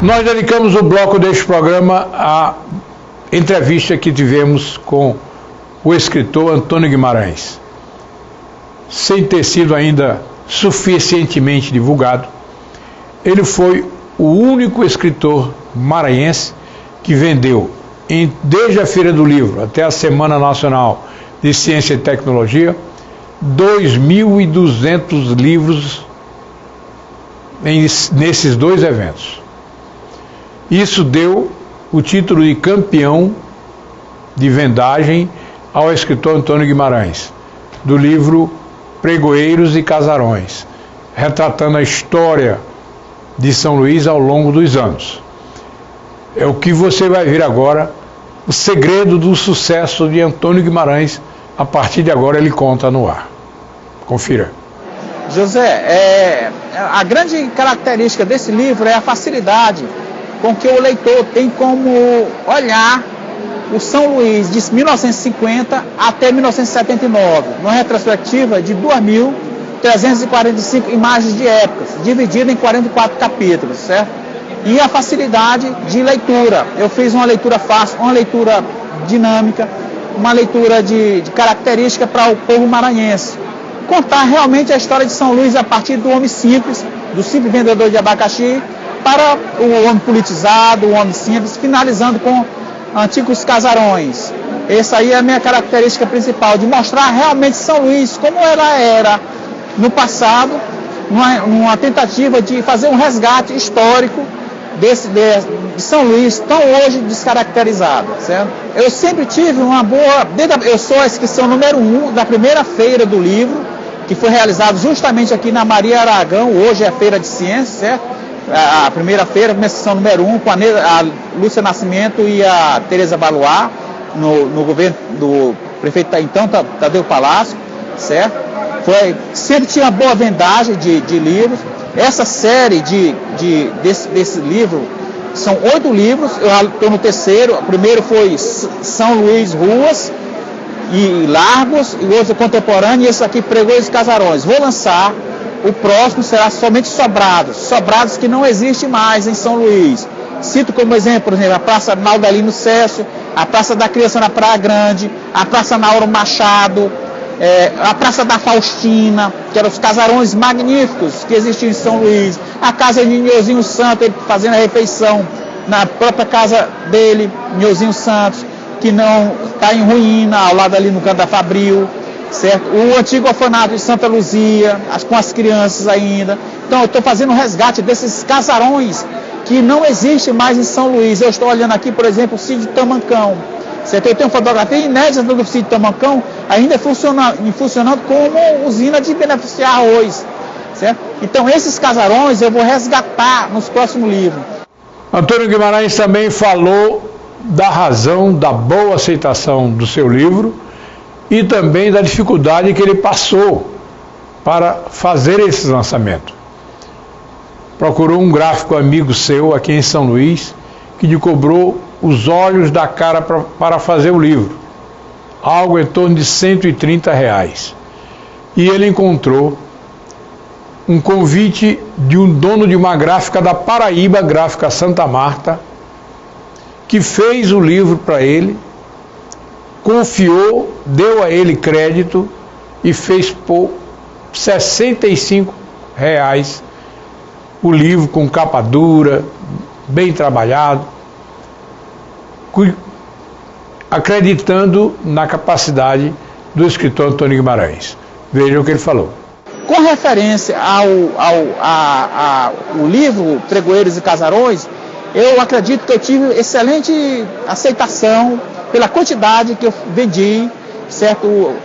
Nós dedicamos o bloco deste programa à entrevista que tivemos com o escritor Antônio Guimarães. Sem ter sido ainda suficientemente divulgado, ele foi o único escritor maranhense que vendeu, desde a Feira do Livro até a Semana Nacional de Ciência e Tecnologia, 2.200 livros nesses dois eventos. Isso deu o título de campeão de vendagem ao escritor Antônio Guimarães, do livro Pregoeiros e Casarões, retratando a história de São Luís ao longo dos anos. É o que você vai ver agora, o segredo do sucesso de Antônio Guimarães. A partir de agora ele conta no ar. Confira. José, a grande característica desse livro é a facilidade com que o leitor tem como olhar o São Luís de 1950 até 1979, numa retrospectiva de 2.345 imagens de épocas, dividida em 44 capítulos, certo? E a facilidade de leitura. Eu fiz uma leitura fácil, uma leitura dinâmica, uma leitura de característica para o povo maranhense. Contar realmente a história de São Luís a partir do homem simples, do simples vendedor de abacaxi, para o homem politizado, o homem simples, finalizando com antigos casarões. Essa aí é a minha característica principal, de mostrar realmente São Luís como ela era no passado, numa tentativa de fazer um resgate histórico de São Luís, tão hoje descaracterizado, certo? Eu sempre tive uma boa... Eu sou a inscrição número 1 da primeira feira do livro, que foi realizada justamente aqui na Maria Aragão, hoje é a Feira de Ciências, certo? A primeira feira, a inscrição número 1, com a Lúcia Nascimento e a Tereza Baluar, no governo do prefeito então, Tadeu Palácio, certo? Sempre tinha uma boa vendagem de livros. Essa série desse livro, são 8 livros, eu estou no terceiro. O primeiro foi São Luís Ruas e Largos, e o outro contemporâneo, e esse aqui Pregoeiros e Casarões. Vou lançar, o próximo será somente Sobrados que não existe mais em São Luís. Cito como exemplo, por exemplo, a Praça Naldalino Cécio, a Praça da Criança na Praia Grande, a Praça Nauro Machado, a Praça da Faustina, que eram os casarões magníficos que existiam em São Luís, a casa de Nhozinho Santos, ele fazendo a refeição na própria casa dele, Nhozinho Santos, que não está em ruína, ao lado ali no canto da Fabril, certo? O antigo orfanato de Santa Luzia, com as crianças ainda. Então eu estou fazendo um resgate desses casarões que não existem mais em São Luís. Eu estou olhando aqui, por exemplo, o Sítio Tamancão. Certo? Eu tenho fotografia inédita do Sítio Tamancão, ainda funcionando como usina de beneficiar arroz. Certo? Então esses casarões eu vou resgatar nos próximos livros. Antônio Guimarães também falou da razão da boa aceitação do seu livro e também da dificuldade que ele passou para fazer esse lançamento. Procurou um gráfico amigo seu aqui em São Luís que lhe cobrou os olhos da cara para fazer o livro, algo em torno de R$130. E ele encontrou um convite de um dono de uma gráfica da Paraíba, Gráfica Santa Marta, que fez o livro para ele, confiou, deu a ele crédito e fez por R$65 o livro com capa dura, bem trabalhado, acreditando na capacidade do escritor Antônio Guimarães. Veja o que ele falou. Com referência ao livro Pregoeiros e Casarões, eu acredito que eu tive excelente aceitação pela quantidade que eu vendi, certo?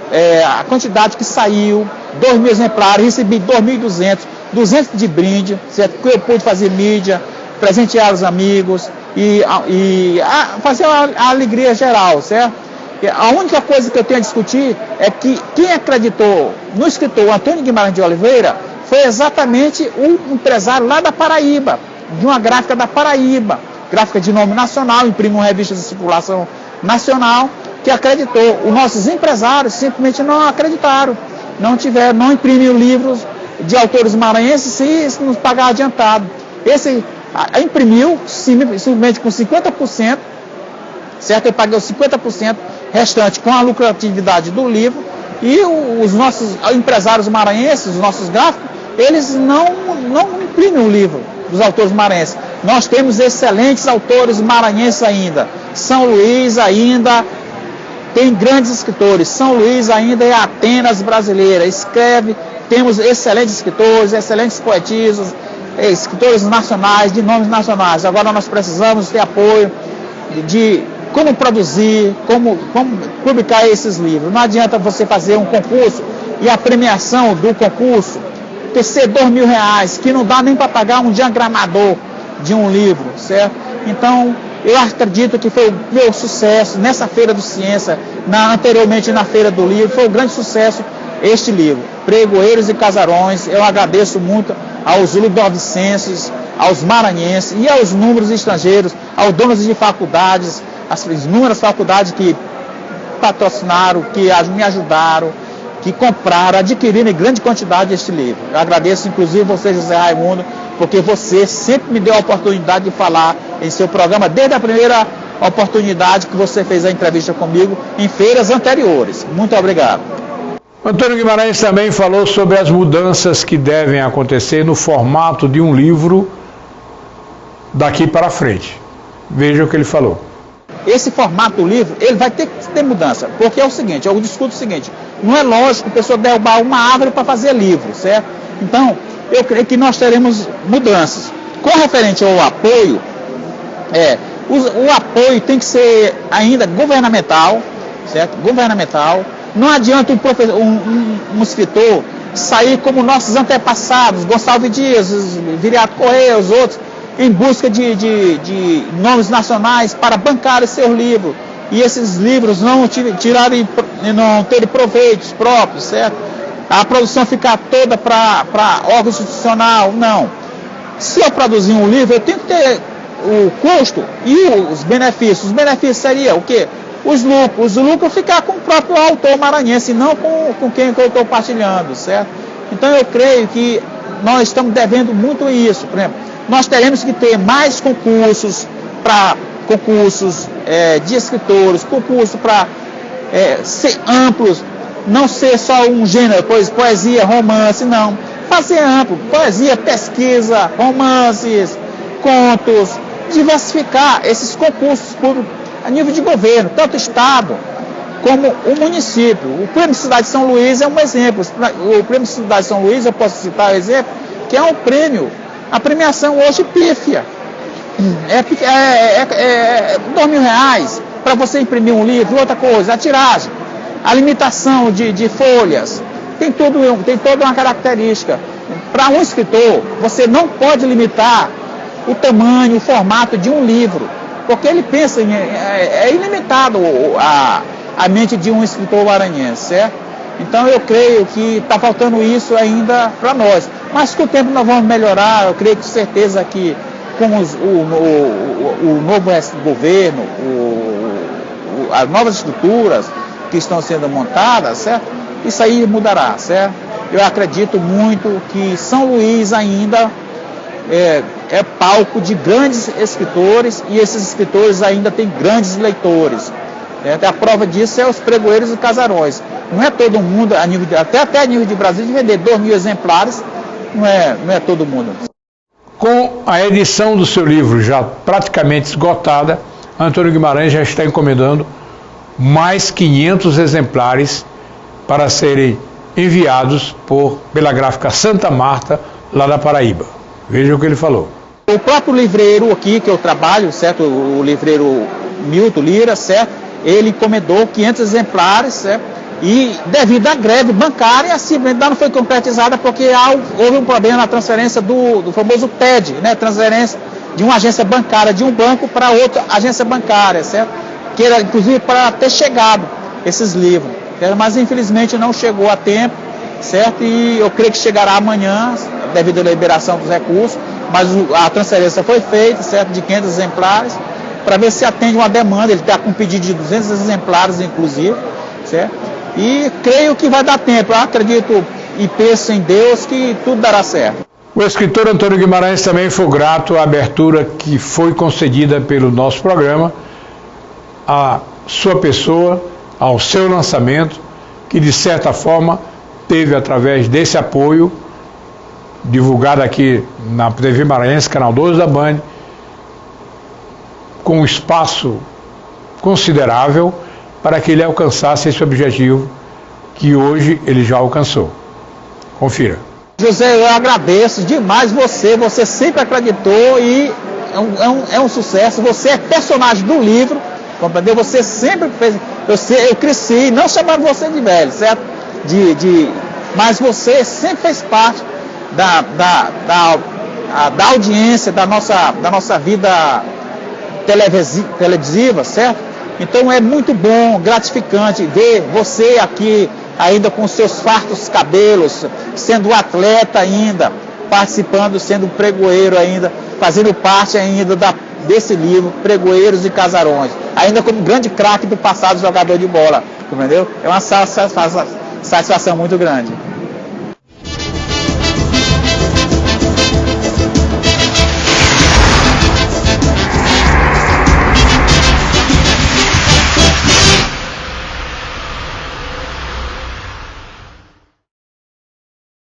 A quantidade que saiu, 2.000 exemplares, recebi 2.200, 200 de brinde, certo? Que eu pude fazer mídia, presentear os amigos e fazer a alegria geral, certo? A única coisa que eu tenho a discutir é que quem acreditou no escritor Antônio Guimarães de Oliveira foi exatamente um empresário lá da Paraíba, de uma gráfica da Paraíba, gráfica de nome nacional, imprime uma revista de circulação nacional, que acreditou. Os nossos empresários simplesmente não acreditaram, não imprimiam livros de autores maranhenses se nos pagar adiantado. imprimiu simplesmente com 50%, certo? Eu paguei os 50% restante com a lucratividade do livro, e os nossos empresários maranhenses, os nossos gráficos, eles não imprimem o livro dos autores maranhenses. Nós temos excelentes autores maranhenses ainda. São Luís ainda tem grandes escritores. São Luís ainda é a Atenas brasileira. Escreve, temos excelentes escritores, excelentes poetisas, escritores nacionais, de nomes nacionais. Agora nós precisamos ter apoio de como produzir, como publicar esses livros. Não adianta você fazer um concurso e a premiação do concurso ter ser R$2.000, que não dá nem para pagar um diagramador de um livro, certo? Então, eu acredito que foi o meu sucesso nessa Feira do Ciência, anteriormente na Feira do Livro, foi um grande sucesso este livro, Pregoeiros e Casarões. Eu agradeço muito aos ludovicenses, aos maranhenses e aos números estrangeiros, aos donos de faculdades, as inúmeras faculdades que patrocinaram, que me ajudaram, que compraram, adquiriram em grande quantidade este livro. Eu agradeço inclusive você, José Raimundo, porque você sempre me deu a oportunidade de falar em seu programa, desde a primeira oportunidade que você fez a entrevista comigo em feiras anteriores. Muito obrigado. Antônio Guimarães também falou sobre as mudanças que devem acontecer no formato de um livro daqui para frente. Veja o que ele falou. Esse formato do livro, ele vai ter que ter mudança, porque é o seguinte, eu discuto o seguinte, não é lógico a pessoa derrubar uma árvore para fazer livro, certo? Então, eu creio que nós teremos mudanças. Com referente ao apoio, o apoio tem que ser ainda governamental, certo? Governamental. Não adianta um escritor sair como nossos antepassados, Gonçalves Dias, Viriato Correia, os outros, em busca de nomes nacionais para bancar seus livros. E esses livros não terem proveitos próprios, certo? A produção ficar toda para órgão institucional, não. Se eu produzir um livro, eu tenho que ter o custo e os benefícios. Os benefícios seriam o quê? Os lucros ficar com o próprio autor maranhense, não com quem eu estou partilhando, certo? Então eu creio que nós estamos devendo muito isso. Por exemplo, nós teremos que ter mais concursos de escritores, concursos para ser amplos, não ser só um gênero, poesia, romance, não. Fazer amplo, poesia, pesquisa, romances, contos, diversificar esses concursos públicos a nível de governo, tanto o Estado como o município. O Prêmio Cidade de São Luís é um exemplo. O Prêmio Cidade de São Luís, eu posso citar o exemplo, que é um prêmio, a premiação hoje pífia. R$2.000 para você imprimir um livro. Outra coisa, a tiragem, a limitação de folhas, tem toda uma característica. Para um escritor, você não pode limitar o tamanho, o formato de um livro, porque ele pensa é ilimitado a mente de um escritor maranhense, certo? Então eu creio que está faltando isso ainda para nós. Mas com o tempo nós vamos melhorar, eu creio com certeza que com o novo governo, as novas estruturas que estão sendo montadas, certo? Isso aí mudará, certo? Eu acredito muito que São Luís ainda é palco de grandes escritores, e esses escritores ainda têm grandes leitores. A prova disso é os Pregoeiros e Casarões. Não é todo mundo, até a nível de Brasil, de vender 2.000 exemplares, não é todo mundo. Com a edição do seu livro já praticamente esgotada, Antônio Guimarães já está encomendando mais 500 exemplares para serem enviados pela gráfica Santa Marta, lá da Paraíba. Veja o que ele falou. O próprio livreiro aqui que eu trabalho, certo? O livreiro Milton Lira, certo? Ele encomendou 500 exemplares, certo? E devido à greve bancária, simplesmente não foi concretizada porque houve um problema na transferência do famoso TED, né? Transferência de uma agência bancária de um banco para outra agência bancária, certo? Que era inclusive para ter chegado esses livros, mas infelizmente não chegou a tempo, certo? E eu creio que chegará amanhã, devido à liberação dos recursos, mas a transferência foi feita, certo? De 500 exemplares, para ver se atende uma demanda. Ele está com um pedido de 200 exemplares, inclusive, certo? E creio que vai dar tempo. Eu acredito e penso em Deus que tudo dará certo. O escritor Antônio Guimarães também foi grato à abertura que foi concedida pelo nosso programa, à sua pessoa, ao seu lançamento, que de certa forma teve através desse apoio, divulgado aqui na TV Maranhense, Canal 12 da Band, com um espaço considerável para que ele alcançasse esse objetivo que hoje ele já alcançou. Confira. José, eu agradeço demais você sempre acreditou e é um sucesso, você é personagem do livro, compreendeu? Você sempre fez, eu cresci, não chamando você de velho, certo? Mas você sempre fez parte da audiência, da nossa vida televisiva, certo? Então é muito bom, gratificante ver você aqui ainda com seus fartos cabelos, sendo atleta ainda, participando, sendo pregoeiro ainda, fazendo parte ainda desse livro, Pregoeiros e Casarões, ainda como grande craque do passado jogador de bola, entendeu? É uma satisfação muito grande.